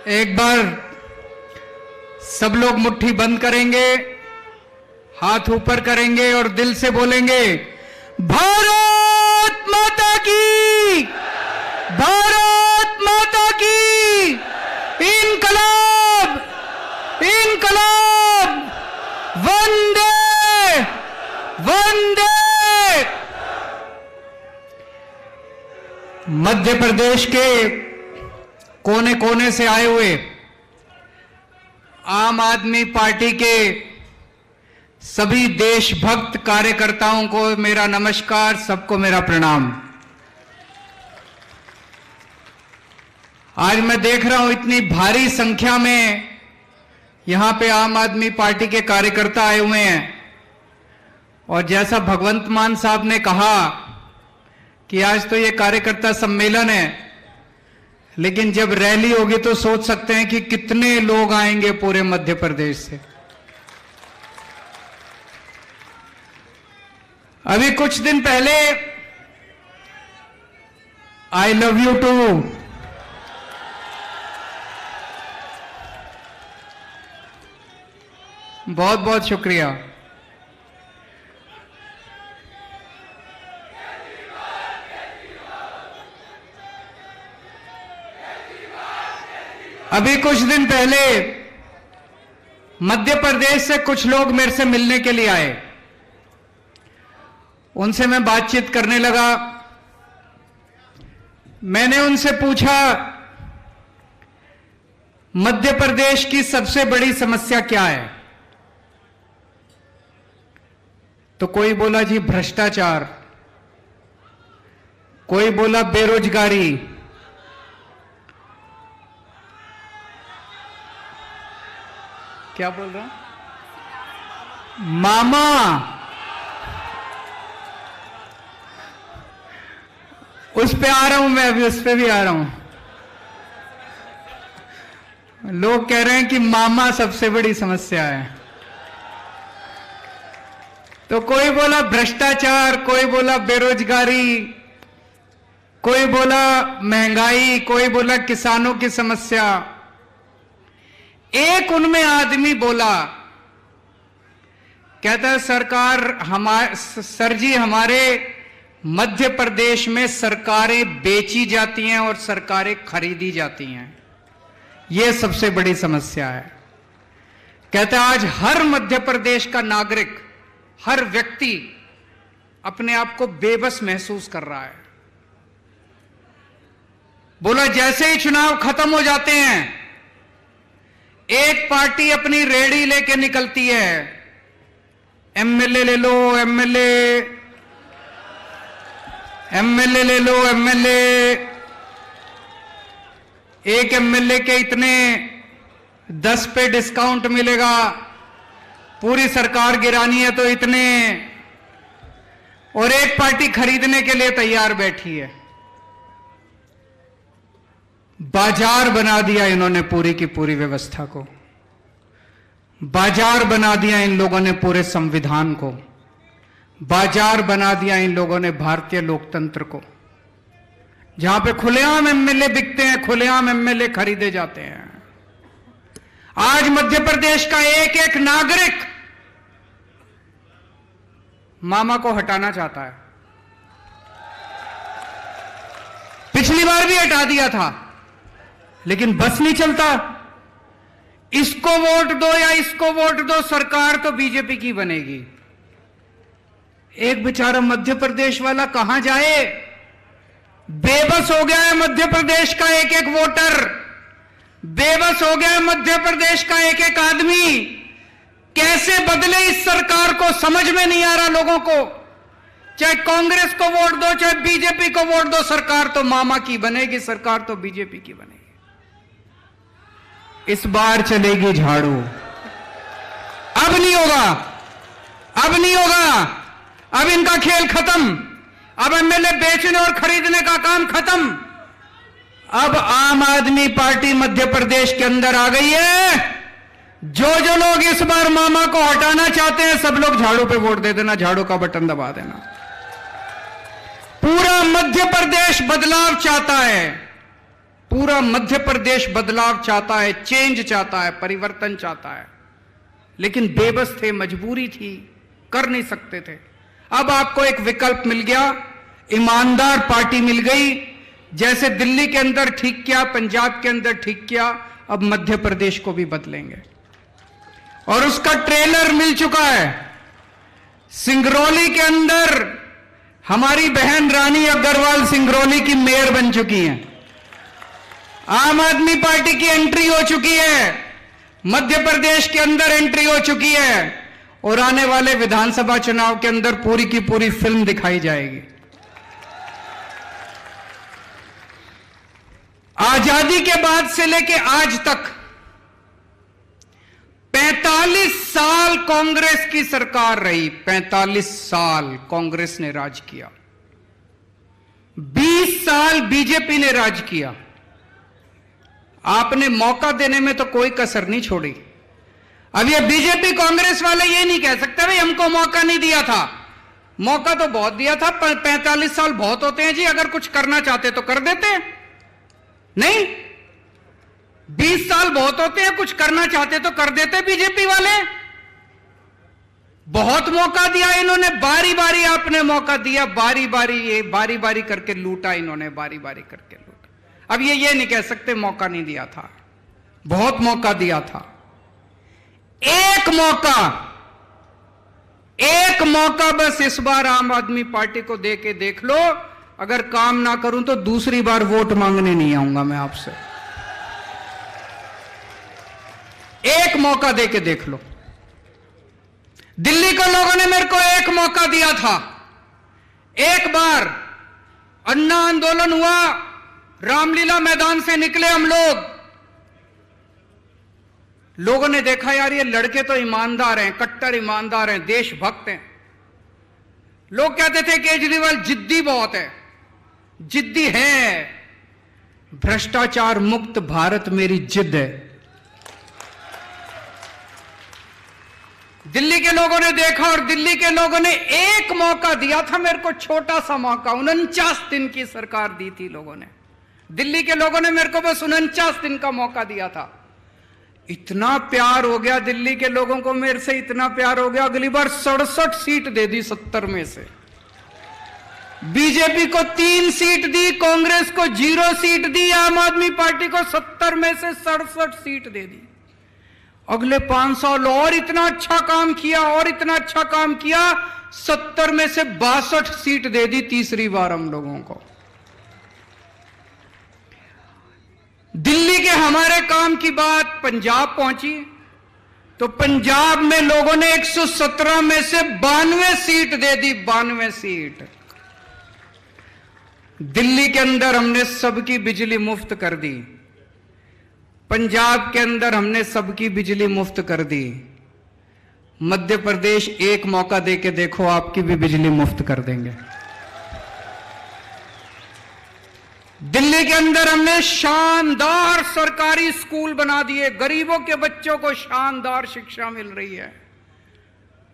एक बार सब लोग मुट्ठी बंद करेंगे, हाथ ऊपर करेंगे और दिल से बोलेंगे, भारत माता की, भारत माता की, इनकलाब, इनकलाब, वंदे वंदे। मध्य प्रदेश के कोने कोने से आए हुए आम आदमी पार्टी के सभी देशभक्त कार्यकर्ताओं को मेरा नमस्कार, सबको मेरा प्रणाम। आज मैं देख रहा हूं इतनी भारी संख्या में यहां पे आम आदमी पार्टी के कार्यकर्ता आए हुए हैं और जैसा भगवंत मान साहब ने कहा कि आज तो ये कार्यकर्ता सम्मेलन है, लेकिन जब रैली होगी तो सोच सकते हैं कि कितने लोग आएंगे पूरे मध्य प्रदेश से। अभी कुछ दिन पहले आई लव यू टू बहुत बहुत शुक्रिया। अभी कुछ दिन पहले मध्य प्रदेश से कुछ लोग मेरे से मिलने के लिए आए, उनसे मैं बातचीत करने लगा। मैंने उनसे पूछा, मध्य प्रदेश की सबसे बड़ी समस्या क्या है? तो कोई बोला जी भ्रष्टाचार, कोई बोला बेरोजगारी, क्या बोल रहा हूं, मामा, उस पे आ रहा हूं मैं, अभी उस पे भी आ रहा हूं। लोग कह रहे हैं कि मामा सबसे बड़ी समस्या है। तो कोई बोला भ्रष्टाचार, कोई बोला बेरोजगारी, कोई बोला महंगाई, कोई बोला किसानों की समस्या। एक उनमें आदमी बोला, कहता है सरकार सर जी, हमारे मध्य प्रदेश में सरकारें बेची जाती हैं और सरकारें खरीदी जाती हैं, यह सबसे बड़ी समस्या है। कहता है आज हर मध्य प्रदेश का नागरिक, हर व्यक्ति अपने आप को बेबस महसूस कर रहा है। बोला जैसे ही चुनाव खत्म हो जाते हैं, एक पार्टी अपनी रेडी लेके निकलती है, एमएलए ले लो, एमएलए ले लो, एमएलए, एक एमएलए के इतने 10 पे डिस्काउंट मिलेगा, पूरी सरकार गिरानी है तो इतने, और एक पार्टी खरीदने के लिए तैयार बैठी है। बाजार बना दिया इन्होंने पूरी की पूरी व्यवस्था को, बाजार बना दिया इन लोगों ने पूरे संविधान को, बाजार बना दिया इन लोगों ने भारतीय लोकतंत्र को, जहां पे खुलेआम एमएलए बिकते हैं, खुलेआम एमएलए खरीदे जाते हैं। आज मध्य प्रदेश का एक एक नागरिक मामा को हटाना चाहता है। पिछली बार भी हटा दिया था, लेकिन बस नहीं चलता। इसको वोट दो या इसको वोट दो, सरकार तो बीजेपी की बनेगी। एक बेचारा मध्य प्रदेश वाला कहां जाए? बेबस हो गया है मध्य प्रदेश का एक एक वोटर, बेबस हो गया है मध्य प्रदेश का एक एक आदमी। कैसे बदले इस सरकार को समझ में नहीं आ रहा लोगों को। चाहे कांग्रेस को वोट दो, चाहे बीजेपी को वोट दो, सरकार तो मामा की बनेगी, सरकार तो बीजेपी की बनेगी। इस बार चलेगी झाड़ू। अब नहीं होगा, अब नहीं होगा, अब इनका खेल खत्म। अब एमएलए बेचने और खरीदने का काम खत्म। अब आम आदमी पार्टी मध्य प्रदेश के अंदर आ गई है। जो लोग इस बार मामा को हटाना चाहते हैं, सब लोग झाड़ू पे वोट दे देना, झाड़ू का बटन दबा देना। पूरा मध्य प्रदेश बदलाव चाहता है, पूरा मध्य प्रदेश बदलाव चाहता है, चेंज चाहता है, परिवर्तन चाहता है, लेकिन बेबस थे, मजबूरी थी, कर नहीं सकते थे। अब आपको एक विकल्प मिल गया, ईमानदार पार्टी मिल गई। जैसे दिल्ली के अंदर ठीक किया, पंजाब के अंदर ठीक किया, अब मध्य प्रदेश को भी बदलेंगे और उसका ट्रेलर मिल चुका है। सिंगरौली के अंदर हमारी बहन रानी अग्रवाल सिंगरौली की मेयर बन चुकी हैं। आम आदमी पार्टी की एंट्री हो चुकी है, मध्य प्रदेश के अंदर एंट्री हो चुकी है और आने वाले विधानसभा चुनाव के अंदर पूरी की पूरी फिल्म दिखाई जाएगी। आजादी के बाद से लेके आज तक 45 साल कांग्रेस की सरकार रही, 45 साल कांग्रेस ने राज किया, 20 साल बीजेपी ने राज किया। आपने मौका देने में तो कोई कसर नहीं छोड़ी। अब ये बीजेपी कांग्रेस वाले ये नहीं कह सकते भाई हमको मौका नहीं दिया था। मौका तो बहुत दिया था, 45 साल बहुत होते हैं जी, अगर कुछ करना चाहते तो कर देते, नहीं 20 साल बहुत होते हैं, कुछ करना चाहते तो कर देते। बीजेपी वाले बहुत मौका दिया इन्होंने, बारी बारी आपने मौका दिया, बारी बारी करके लूटा इन्होंने, बारी बारी करके लूटा। अब ये नहीं कह सकते मौका नहीं दिया था, बहुत मौका दिया था। एक मौका बस इस बार आम आदमी पार्टी को दे के देख लो, अगर काम ना करूं तो दूसरी बार वोट मांगने नहीं आऊंगा मैं आपसे। एक मौका दे के देख लो। दिल्ली के लोगों ने मेरे को एक मौका दिया था, एक बार अन्ना आंदोलन हुआ, रामलीला मैदान से निकले हम लोगों ने देखा यार ये लड़के तो ईमानदार हैं, कट्टर ईमानदार हैं, देशभक्त हैं। लोग कहते थे केजरीवाल जिद्दी बहुत है, जिद्दी है, भ्रष्टाचार मुक्त भारत मेरी जिद है। दिल्ली के लोगों ने देखा और दिल्ली के लोगों ने एक मौका दिया था मेरे को, छोटा सा मौका, 49 दिन की सरकार दी थी लोगों ने। दिल्ली के लोगों ने मेरे को बस 49 दिन का मौका दिया था। इतना प्यार हो गया दिल्ली के लोगों को मेरे से, इतना प्यार हो गया, अगली बार 67 सीट दे दी 70 में से। बीजेपी को 3 सीट दी, कांग्रेस को 0 सीट दी, आम आदमी पार्टी को 70 में से 67 सीट दे दी। अगले 5 साल और इतना अच्छा काम किया, और इतना अच्छा काम किया, 70 में से 62 सीट दे दी तीसरी बार हम लोगों को। दिल्ली के हमारे काम की बात पंजाब पहुंची तो पंजाब में लोगों ने 117 में से 92 सीट दे दी, 92 सीट। दिल्ली के अंदर हमने सबकी बिजली मुफ्त कर दी, पंजाब के अंदर हमने सबकी बिजली मुफ्त कर दी। मध्य प्रदेश एक मौका दे के देखो, आपकी भी बिजली मुफ्त कर देंगे। दिल्ली के अंदर हमने शानदार सरकारी स्कूल बना दिए, गरीबों के बच्चों को शानदार शिक्षा मिल रही है।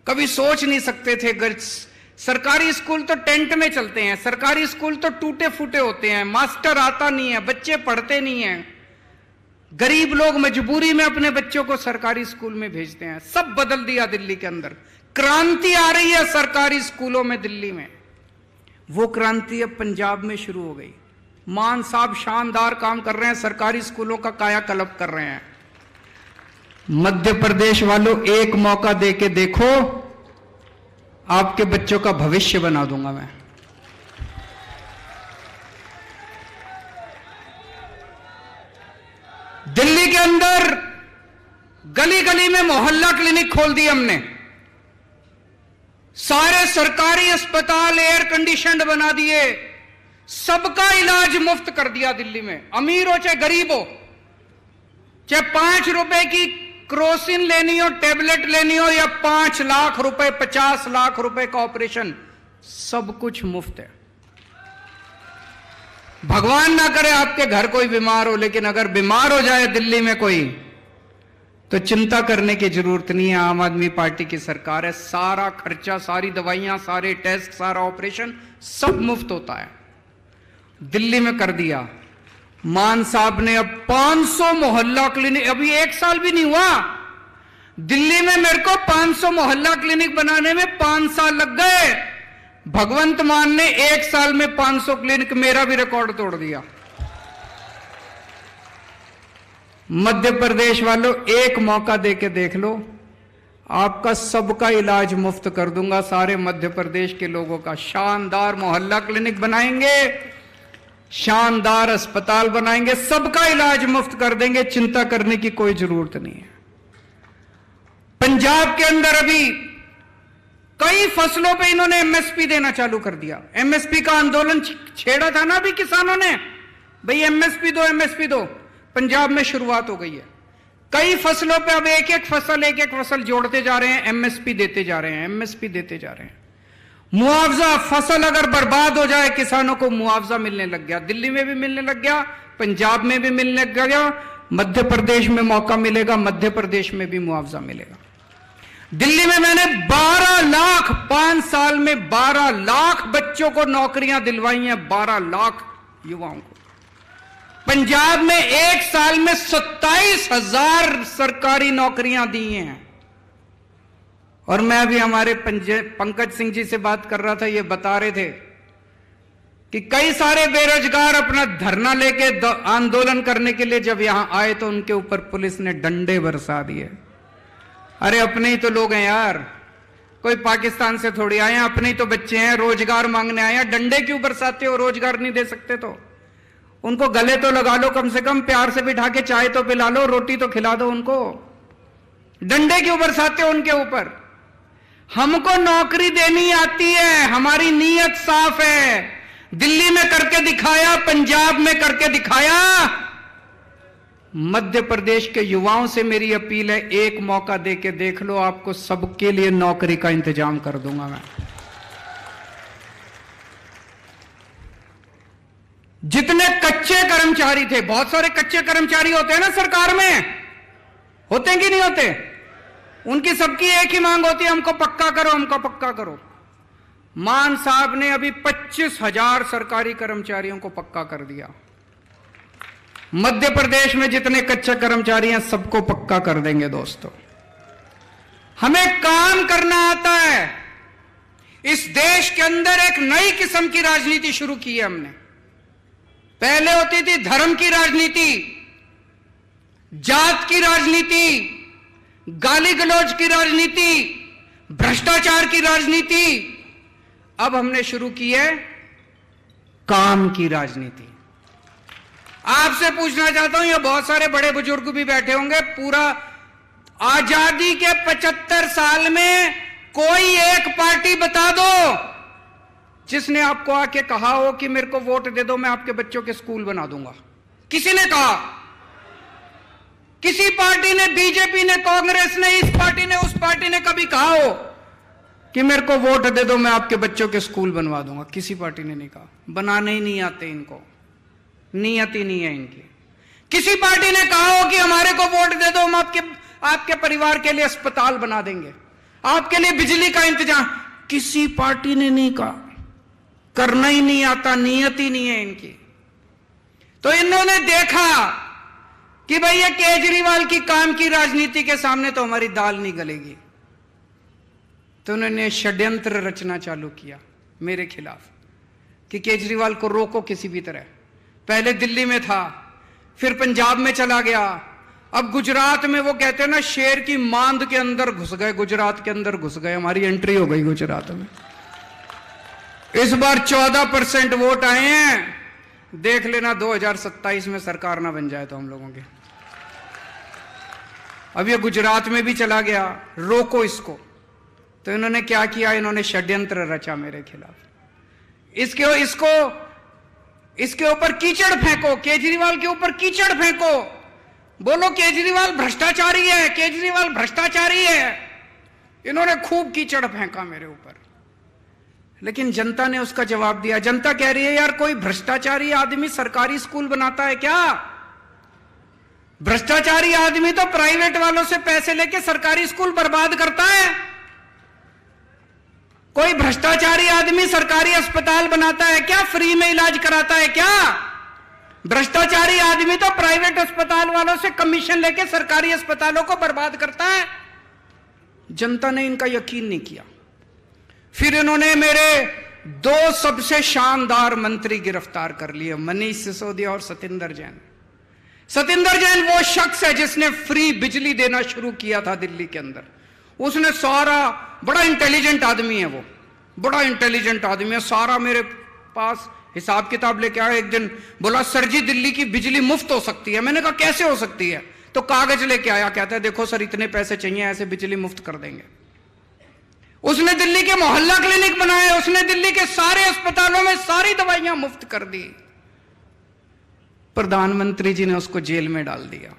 कभी सोच नहीं सकते थे, सरकारी स्कूल तो टेंट में चलते हैं, सरकारी स्कूल तो टूटे फूटे होते हैं, मास्टर आता नहीं है, बच्चे पढ़ते नहीं हैं, गरीब लोग मजबूरी में अपने बच्चों को सरकारी स्कूल में भेजते हैं। सब बदल दिया दिल्ली के अंदर, क्रांति आ रही है सरकारी स्कूलों में दिल्ली में। वो क्रांति अब पंजाब में शुरू हो गई। मान साहब शानदार काम कर रहे हैं, सरकारी स्कूलों का कायाकल्प कर रहे हैं। मध्य प्रदेश वालों एक मौका दे के देखो, आपके बच्चों का भविष्य बना दूंगा मैं। दिल्ली के अंदर गली गली में मोहल्ला क्लिनिक खोल दिए हमने, सारे सरकारी अस्पताल एयर कंडीशनड बना दिए, सबका इलाज मुफ्त कर दिया दिल्ली में। अमीर हो चाहे गरीब हो, चाहे 5 रुपए की क्रोसिन लेनी हो, टेबलेट लेनी हो, या 5 लाख रुपए 50 लाख रुपए का ऑपरेशन, सब कुछ मुफ्त है। भगवान ना करे आपके घर कोई बीमार हो, लेकिन अगर बीमार हो जाए दिल्ली में कोई, तो चिंता करने की जरूरत नहीं है। आम आदमी पार्टी की सरकार है, सारा खर्चा, सारी दवाइयां, सारे टेस्ट, सारा ऑपरेशन सब मुफ्त होता है। दिल्ली में कर दिया। मान साहब ने अब 500 मोहल्ला क्लिनिक, अभी 1 साल भी नहीं हुआ, दिल्ली में मेरे को 500 मोहल्ला क्लिनिक बनाने में 5 साल लग गए। भगवंत मान ने 1 साल में 500 क्लिनिक, मेरा भी रिकॉर्ड तोड़ दिया। मध्य प्रदेश वालों, एक मौका देके देख लो, आपका सबका इलाज मुफ्त कर दूंगा। सारे मध्य प्रदेश के लोगों का शानदार मोहल्ला क्लिनिक बनाएंगे, शानदार अस्पताल बनाएंगे, सबका इलाज मुफ्त कर देंगे, चिंता करने की कोई जरूरत नहीं है। पंजाब के अंदर अभी कई फसलों पे इन्होंने एमएसपी देना चालू कर दिया। एमएसपी का आंदोलन छेड़ा था ना अभी किसानों ने, भाई एमएसपी दो, एमएसपी दो। पंजाब में शुरुआत हो गई है, कई फसलों पे अब एक एक फसल जोड़ते जा रहे हैं, एमएसपी देते जा रहे हैं, एमएसपी देते जा रहे हैं। मुआवजा, फसल अगर बर्बाद हो जाए किसानों को मुआवजा मिलने लग गया, दिल्ली में भी मिलने लग गया, पंजाब में भी मिलने लग गया, मध्य प्रदेश में मौका मिलेगा, मध्य प्रदेश में भी मुआवजा मिलेगा। दिल्ली में मैंने 12 लाख 5 साल में 12 लाख बच्चों को नौकरियां दिलवाई हैं, 12 लाख युवाओं को। पंजाब में 1 साल में 27,000 सरकारी नौकरियां दी हैं। और मैं अभी हमारे पंकज सिंह जी से बात कर रहा था, ये बता रहे थे कि कई सारे बेरोजगार अपना धरना लेके आंदोलन करने के लिए जब यहां आए तो उनके ऊपर पुलिस ने डंडे बरसा दिए। अरे अपने ही तो लोग हैं यार, कोई पाकिस्तान से थोड़ी आए हैं, अपने ही तो बच्चे हैं, रोजगार मांगने आए हैं, डंडे क्यों बरसाते हो? रोजगार नहीं दे सकते तो उनको गले तो लगा लो, कम से कम प्यार से बिठा के चाय तो पिला लो, रोटी तो खिला दो उनको, डंडे क्यों बरसाते हो उनके ऊपर? हमको नौकरी देनी आती है, हमारी नीयत साफ है। दिल्ली में करके दिखाया, पंजाब में करके दिखाया। मध्य प्रदेश के युवाओं से मेरी अपील है, एक मौका देके देख लो, आपको सबके लिए नौकरी का इंतजाम कर दूंगा मैं। जितने कच्चे कर्मचारी थे, बहुत सारे कच्चे कर्मचारी होते हैं ना सरकार में, होते हैं कि नहीं होते? उनकी सबकी एक ही मांग होती है, हमको पक्का करो, हमको पक्का करो। मान साहब ने अभी 25,000 सरकारी कर्मचारियों को पक्का कर दिया। मध्य प्रदेश में जितने कच्चे कर्मचारी हैं सबको पक्का कर देंगे। दोस्तों, हमें काम करना आता है। इस देश के अंदर एक नई किस्म की राजनीति शुरू की है हमने। पहले होती थी धर्म की राजनीति, जात की राजनीति, गाली गलौज की राजनीति, भ्रष्टाचार की राजनीति। अब हमने शुरू की है काम की राजनीति। आपसे पूछना चाहता हूं, ये बहुत सारे बड़े बुजुर्ग भी बैठे होंगे, पूरा आजादी के 75 साल में कोई एक पार्टी बता दो जिसने आपको आके कहा हो कि मेरे को वोट दे दो, मैं आपके बच्चों के स्कूल बना दूंगा। किसी ने कहा? किसी पार्टी ने, बीजेपी ने, कांग्रेस ने, इस पार्टी ने, उस पार्टी ने कभी कहा हो कि मेरे को वोट दे दो, मैं आपके बच्चों के स्कूल बनवा दूंगा? किसी पार्टी ने नहीं कहा। बनाने ही नहीं आते इनको, नीयत ही नहीं है इनकी। किसी पार्टी ने कहा हो कि हमारे को वोट दे दो, हम आपके परिवार के लिए अस्पताल बना देंगे, आपके लिए बिजली का इंतजाम? किसी पार्टी ने नहीं कहा। करना ही नहीं आता, नीयत ही नहीं है इनकी। तो इन्होंने देखा कि भाई ये केजरीवाल की काम की राजनीति के सामने तो हमारी दाल नहीं गलेगी, तो उन्होंने षड्यंत्र रचना चालू किया मेरे खिलाफ कि केजरीवाल को रोको किसी भी तरह। पहले दिल्ली में था, फिर पंजाब में चला गया, अब गुजरात में वो कहते हैं ना, शेर की मांद के अंदर घुस गए, गुजरात के अंदर घुस गए। हमारी एंट्री हो गई गुजरात में। इस बार 14% वोट आए हैं। देख लेना 2027 में सरकार ना बन जाए तो हम लोगों के। अब ये गुजरात में भी चला गया, रोको इसको। तो इन्होंने क्या किया? इन्होंने षड्यंत्र रचा मेरे खिलाफ। इसके ऊपर कीचड़ फेंको, केजरीवाल के ऊपर कीचड़ फेंको, बोलो केजरीवाल भ्रष्टाचारी है, केजरीवाल भ्रष्टाचारी है। इन्होंने खूब कीचड़ फेंका मेरे ऊपर, लेकिन जनता ने उसका जवाब दिया। जनता कह रही है यार, कोई भ्रष्टाचारी आदमी सरकारी स्कूल बनाता है क्या? भ्रष्टाचारी आदमी तो प्राइवेट वालों से पैसे लेके सरकारी स्कूल बर्बाद करता है। कोई भ्रष्टाचारी आदमी सरकारी अस्पताल बनाता है क्या? फ्री में इलाज कराता है क्या? भ्रष्टाचारी आदमी तो प्राइवेट अस्पताल वालों से कमीशन लेके सरकारी अस्पतालों को बर्बाद करता है। जनता ने इनका यकीन नहीं किया। फिर इन्होंने मेरे दो सबसे शानदार मंत्री गिरफ्तार कर लिए, मनीष सिसोदिया और सतिंदर जैन। सतिंदर जैन वो शख्स है जिसने फ्री बिजली देना शुरू किया था दिल्ली के अंदर। उसने सारा, बड़ा इंटेलिजेंट आदमी है वो, बड़ा इंटेलिजेंट आदमी है, सारा मेरे पास हिसाब किताब लेके आया। एक दिन बोला सर जी दिल्ली की बिजली मुफ्त हो सकती है। मैंने कहा कैसे हो सकती है? तो कागज लेके आया, कहता है देखो सर इतने पैसे चाहिए, ऐसे बिजली मुफ्त कर देंगे। उसने दिल्ली के मोहल्ला क्लिनिक बनाए, उसने दिल्ली के सारे अस्पतालों में सारी दवाइयां मुफ्त कर दी। प्रधानमंत्री जी ने उसको जेल में डाल दिया।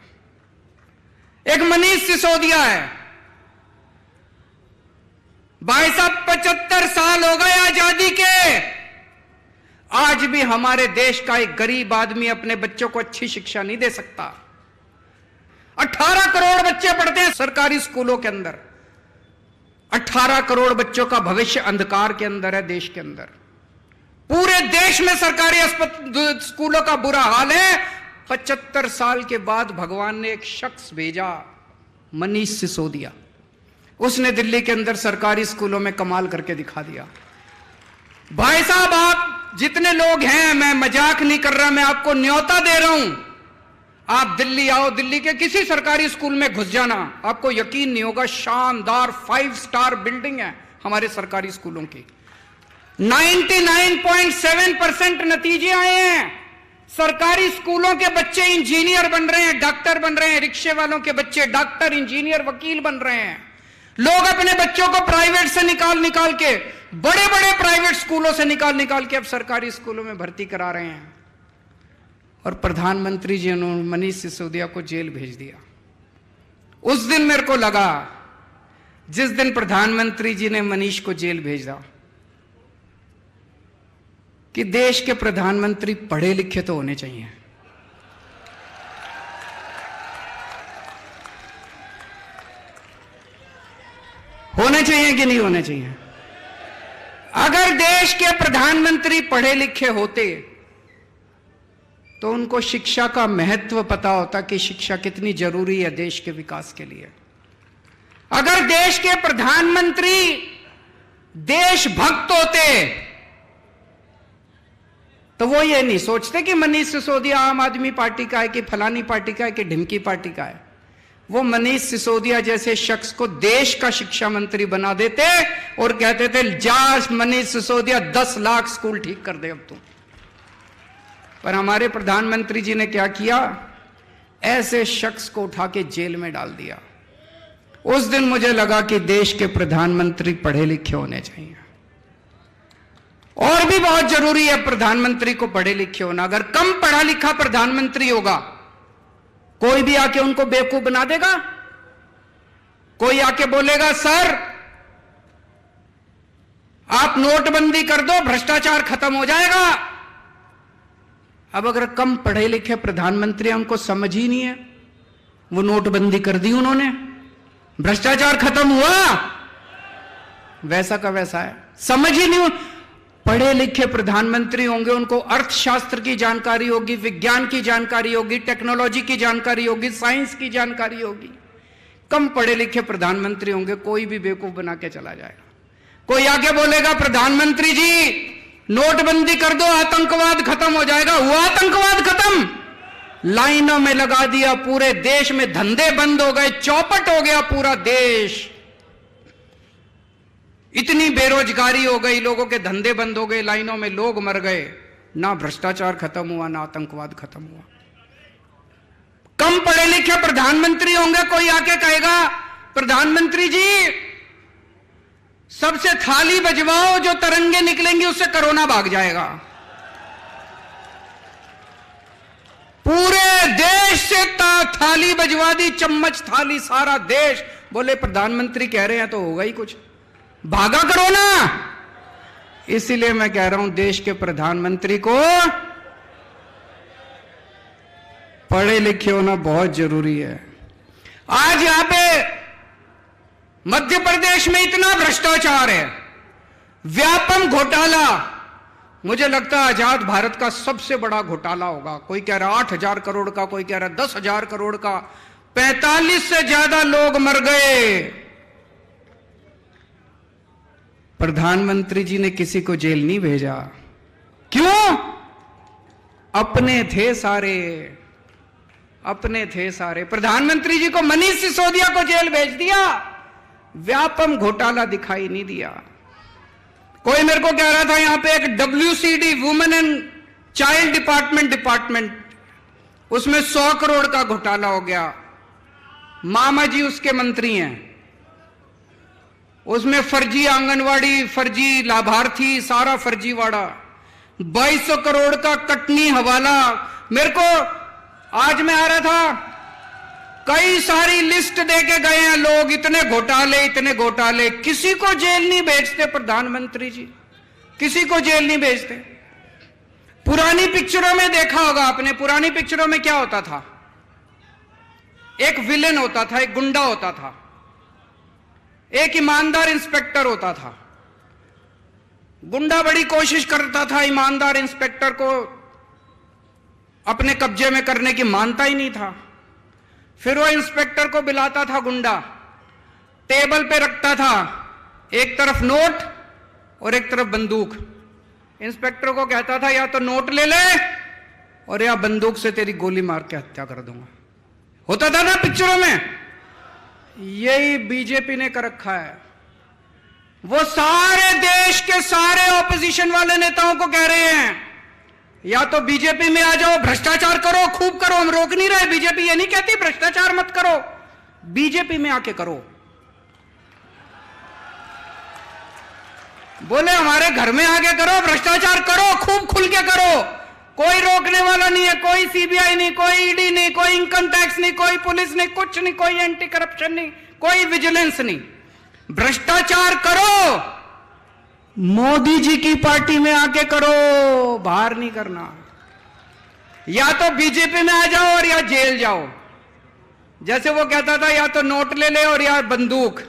एक मनीष सिसोदिया है, भाई साहब 75 साल हो गए आजादी के, आज भी हमारे देश का एक गरीब आदमी अपने बच्चों को अच्छी शिक्षा नहीं दे सकता। 18 करोड़ बच्चे पढ़ते हैं सरकारी स्कूलों के अंदर। 18 करोड़ बच्चों का भविष्य अंधकार के अंदर है देश के अंदर। पूरे देश में सरकारी स्कूलों का बुरा हाल है। 75 साल के बाद भगवान ने एक शख्स भेजा, मनीष सिसोदिया। उसने दिल्ली के अंदर सरकारी स्कूलों में कमाल करके दिखा दिया। भाई साहब आप जितने लोग हैं, मैं मजाक नहीं कर रहा, मैं आपको न्योता दे रहा हूं, आप दिल्ली आओ, दिल्ली के किसी सरकारी स्कूल में घुस जाना, आपको यकीन नहीं होगा, शानदार 5 स्टार बिल्डिंग है हमारे सरकारी स्कूलों की। 99.7% नतीजे आए हैं। सरकारी स्कूलों के बच्चे इंजीनियर बन रहे हैं, डॉक्टर बन रहे हैं, रिक्शे वालों के बच्चे डॉक्टर, इंजीनियर, वकील बन रहे हैं। लोग अपने बच्चों को प्राइवेट से निकाल के, बड़े बड़े प्राइवेट स्कूलों से निकाल के अब सरकारी स्कूलों में भर्ती करा रहे हैं। और प्रधानमंत्री जी ने मनीष सिसोदिया को जेल भेज दिया। उस दिन मेरे को लगा, जिस दिन प्रधानमंत्री जी ने मनीष को जेल भेजा, कि देश के प्रधानमंत्री पढ़े लिखे तो होने चाहिए। होने चाहिए कि नहीं होने चाहिए? अगर देश के प्रधानमंत्री पढ़े लिखे होते तो उनको शिक्षा का महत्व पता होता कि शिक्षा कितनी जरूरी है देश के विकास के लिए। अगर देश के प्रधानमंत्री देशभक्त होते तो वो ये नहीं सोचते कि मनीष सिसोदिया आम आदमी पार्टी का है कि फलानी पार्टी का है कि ढिमकी पार्टी का है। वो मनीष सिसोदिया जैसे शख्स को देश का शिक्षा मंत्री बना देते और कहते थे जा मनीष सिसोदिया 10 लाख स्कूल ठीक कर दे अब तू। पर हमारे प्रधानमंत्री जी ने क्या किया? ऐसे शख्स को उठा के जेल में डाल दिया। उस दिन मुझे लगा कि देश के प्रधानमंत्री पढ़े लिखे होने चाहिए। और भी बहुत जरूरी है प्रधानमंत्री को पढ़े लिखे होना। अगर कम पढ़ा लिखा प्रधानमंत्री होगा, कोई भी आके उनको बेवकूफ बना देगा। कोई आके बोलेगा सर आप नोटबंदी कर दो, भ्रष्टाचार खत्म हो जाएगा। अब अगर कम पढ़े लिखे प्रधानमंत्री, उनको समझ ही नहीं है, वो नोटबंदी कर दी उन्होंने, भ्रष्टाचार खत्म हुआ, वैसा का वैसा है, समझ ही नहीं। पढ़े लिखे प्रधानमंत्री होंगे, उनको अर्थशास्त्र की जानकारी होगी, विज्ञान की जानकारी होगी, टेक्नोलॉजी की जानकारी होगी, साइंस की जानकारी होगी। कम पढ़े लिखे प्रधानमंत्री होंगे, कोई भी बेवकूफ बना के चला जाएगा। कोई आगे बोलेगा प्रधानमंत्री जी नोटबंदी कर दो, आतंकवाद खत्म हो जाएगा। हुआ आतंकवाद खत्म? लाइनों में लगा दिया, पूरे देश में धंधे बंद हो गए, चौपट हो गया पूरा देश। इतनी बेरोजगारी हो गई, लोगों के धंधे बंद हो गए, लाइनों में लोग मर गए। ना भ्रष्टाचार खत्म हुआ, ना आतंकवाद खत्म हुआ। कम पढ़े लिखे प्रधानमंत्री होंगे, कोई आके कहेगा प्रधानमंत्री जी सबसे थाली बजवाओ, जो तरंगे निकलेंगी उससे कोरोना भाग जाएगा। पूरे देश से थाली बजवा दी, चम्मच थाली, सारा देश। बोले प्रधानमंत्री कह रहे हैं तो होगा ही कुछ, भागा कोरोना। इसीलिए मैं कह रहा हूं देश के प्रधानमंत्री को पढ़े लिखे होना बहुत जरूरी है। आज यहां पे मध्य प्रदेश में इतना भ्रष्टाचार है, व्यापम घोटाला, मुझे लगता है आजाद भारत का सबसे बड़ा घोटाला होगा। कोई कह रहा 8,000 करोड़ का, कोई कह रहा 10,000 करोड़ का। 45 से ज्यादा लोग मर गए। प्रधानमंत्री जी ने किसी को जेल नहीं भेजा। क्यों? अपने थे सारे, अपने थे सारे। प्रधानमंत्री जी को मनीष सिसोदिया को जेल भेज दिया, व्यापम घोटाला दिखाई नहीं दिया। कोई मेरे को कह रहा था यहां पे एक WCD women and child department, उसमें 100 करोड़ का घोटाला हो गया। मामा जी उसके मंत्री हैं, उसमें फर्जी आंगनवाड़ी, फर्जी लाभार्थी, सारा फर्जीवाड़ा। 2200 करोड़ का कटनी हवाला। मेरे को आज मैं आ रहा था, कई सारी लिस्ट देके गए हैं लोग, इतने घोटाले, इतने घोटाले। किसी को जेल नहीं भेजते प्रधानमंत्री जी, किसी को जेल नहीं भेजते। पुरानी पिक्चरों में देखा होगा आपने, पुरानी पिक्चरों में क्या होता था? एक विलेन होता था, एक गुंडा होता था, एक ईमानदार इंस्पेक्टर होता था। गुंडा बड़ी कोशिश करता था ईमानदार इंस्पेक्टर को अपने कब्जे में करने की, मानता ही नहीं था। फिर वो इंस्पेक्टर को बुलाता था गुंडा, टेबल पे रखता था एक तरफ नोट और एक तरफ बंदूक। इंस्पेक्टर को कहता था या तो नोट ले ले और या बंदूक से तेरी गोली मार के हत्या कर दूंगा। होता था ना पिक्चरों में। यही बीजेपी ने कर रखा है। वो सारे देश के सारे ऑपोजिशन वाले नेताओं को कह रहे हैं या तो बीजेपी में आ जाओ, भ्रष्टाचार करो, खूब करो। हम रोक नहीं रहे, बीजेपी ये नहीं कहती भ्रष्टाचार मत करो, बीजेपी में आके करो। बोले हमारे घर में आके करो, भ्रष्टाचार करो, खूब खुल के करो, कोई रोकने वाला नहीं है। कोई CBI नहीं, कोई ED नहीं, कोई इनकम टैक्स नहीं, कोई पुलिस नहीं, कुछ नहीं, कोई एंटी करप्शन नहीं, कोई विजिलेंस नहीं। भ्रष्टाचार करो, मोदी जी की पार्टी में आके करो, बाहर नहीं करना। या तो बीजेपी में आ जाओ और या जेल जाओ। जैसे वो कहता था या तो नोट ले ले और या बंदूक,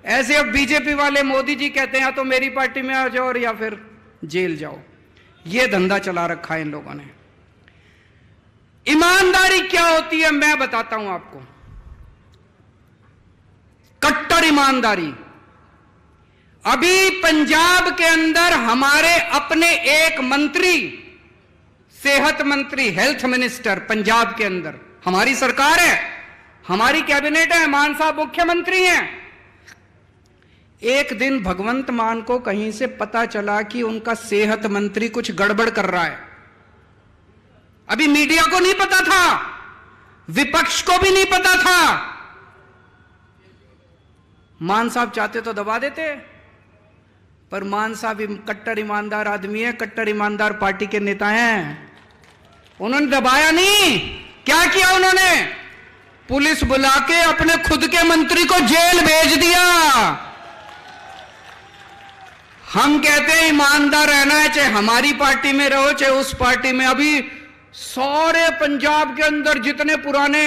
ऐसे अब बीजेपी वाले मोदी जी कहते हैं या तो मेरी पार्टी में आ जाओ और या फिर जेल जाओ। ये धंधा चला रखा है इन लोगों ने। ईमानदारी क्या होती है मैं बताता हूं आपको। कट्टर ईमानदारी। अभी पंजाब के अंदर हमारे अपने एक मंत्री, सेहत मंत्री, हेल्थ मिनिस्टर पंजाब के अंदर, हमारी सरकार है, हमारी कैबिनेट है, मान साहब मुख्यमंत्री हैं। एक दिन भगवंत मान को कहीं से पता चला कि उनका सेहत मंत्री कुछ गड़बड़ कर रहा है। अभी मीडिया को नहीं पता था, विपक्ष को भी नहीं पता था। मान साहब चाहते तो दबा देते, पर मान साहब कट्टर ईमानदार आदमी है, कट्टर ईमानदार पार्टी के नेता हैं। उन्होंने दबाया नहीं। क्या किया उन्होंने? पुलिस बुला के अपने खुद के मंत्री को जेल भेज दिया। हम कहते हैं ईमानदार रहना है, चाहे हमारी पार्टी में रहो चाहे उस पार्टी में। अभी सारे पंजाब के अंदर जितने पुराने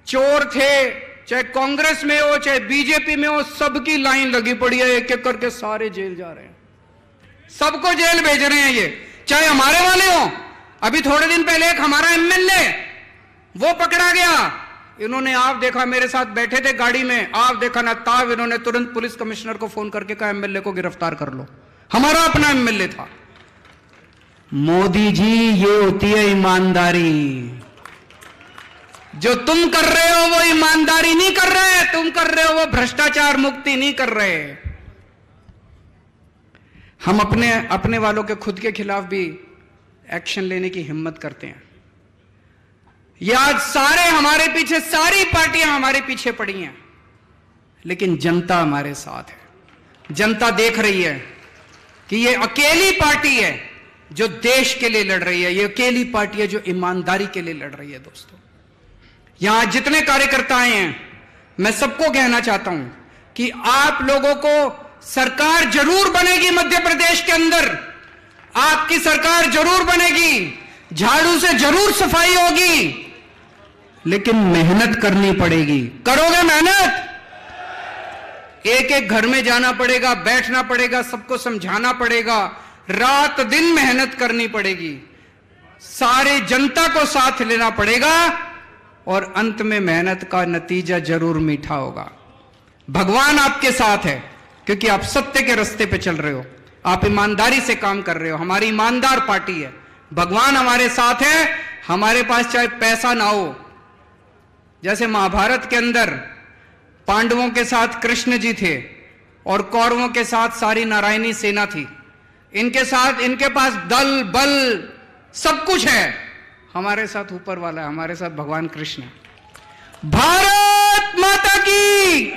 चोर थे, चाहे कांग्रेस में हो चाहे बीजेपी में हो, सबकी लाइन लगी पड़ी है, एक एक करके सारे जेल जा रहे हैं, सबको जेल भेज रहे हैं ये, चाहे हमारे वाले हो। अभी थोड़े दिन पहले एक हमारा MLA वो पकड़ा गया। इन्होंने, आप देखा, मेरे साथ बैठे थे गाड़ी में, आप देखा ना ताब, इन्होंने तुरंत पुलिस कमिश्नर को फोन करके कहा MLA को गिरफ्तार कर लो। हमारा अपना MLA था। मोदी जी, ये होती है ईमानदारी। जो तुम कर रहे हो वो ईमानदारी नहीं कर रहे, तुम कर रहे हो वो भ्रष्टाचार मुक्ति नहीं कर रहे। हम अपने वालों के खुद के खिलाफ भी एक्शन लेने की हिम्मत करते हैं। ये आज सारे हमारे पीछे, सारी पार्टियां हमारे पीछे पड़ी हैं, लेकिन जनता हमारे साथ है। जनता देख रही है कि ये अकेली पार्टी है जो देश के लिए लड़ रही है, ये अकेली पार्टी है जो ईमानदारी के लिए लड़ रही है। दोस्तों, यहां जितने कार्यकर्ता आए हैं, मैं सबको कहना चाहता हूं कि आप लोगों को सरकार जरूर बनेगी मध्य प्रदेश के अंदर, आपकी सरकार जरूर बनेगी, झाड़ू से जरूर सफाई होगी, लेकिन मेहनत करनी पड़ेगी। करोगे मेहनत? एक एक घर में जाना पड़ेगा, बैठना पड़ेगा, सबको समझाना पड़ेगा, रात दिन मेहनत करनी पड़ेगी, सारे जनता को साथ लेना पड़ेगा और अंत में मेहनत का नतीजा जरूर मीठा होगा। भगवान आपके साथ है क्योंकि आप सत्य के रास्ते पे चल रहे हो, आप ईमानदारी से काम कर रहे हो। हमारी ईमानदार पार्टी है, भगवान हमारे साथ है। हमारे पास चाहे पैसा ना हो, जैसे महाभारत के अंदर पांडवों के साथ कृष्ण जी थे और कौरवों के साथ सारी नारायणी सेना थी, इनके साथ इनके पास दल बल सब कुछ है, हमारे साथ ऊपर वाला है, हमारे साथ भगवान कृष्ण है। भारत माता की